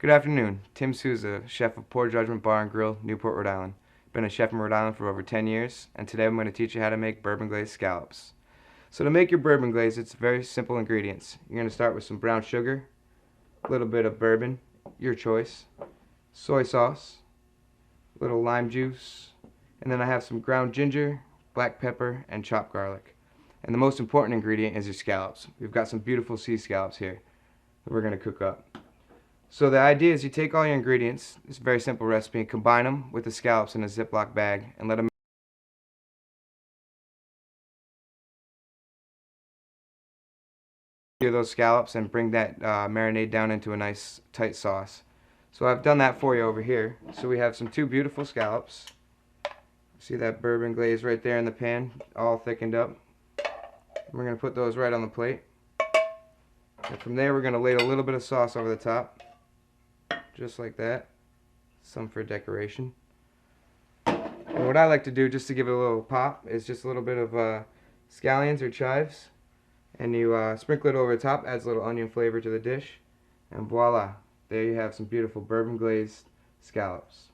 Good afternoon. Tim Souza, chef of Poor Judgment Bar and Grill, Newport, Rhode Island. Been a chef in Rhode Island for over 10 years, and today I'm going to teach you how to make bourbon-glazed scallops. So to make your bourbon glaze, it's very simple ingredients. You're going to start with some brown sugar, a little bit of bourbon, your choice, soy sauce, a little lime juice, and then I have some ground ginger, black pepper, and chopped garlic. And the most important ingredient is your scallops. We've got some beautiful sea scallops here that we're going to cook up. So the idea is you take all your ingredients, it's a very simple recipe, and combine them with the scallops in a Ziploc bag and let them those scallops and bring that marinade down into a nice tight sauce. So I've done that for you over here. So we have two beautiful scallops. See that bourbon glaze right there in the pan, all thickened up. We're going to put those right on the plate. And from there we're going to lay a little bit of sauce over the top. Just like that. Some for decoration. And what I like to do, just to give it a little pop, is just a little bit of scallions or chives. And you sprinkle it over the top, adds a little onion flavor to the dish. And voila, there you have some beautiful bourbon glazed scallops.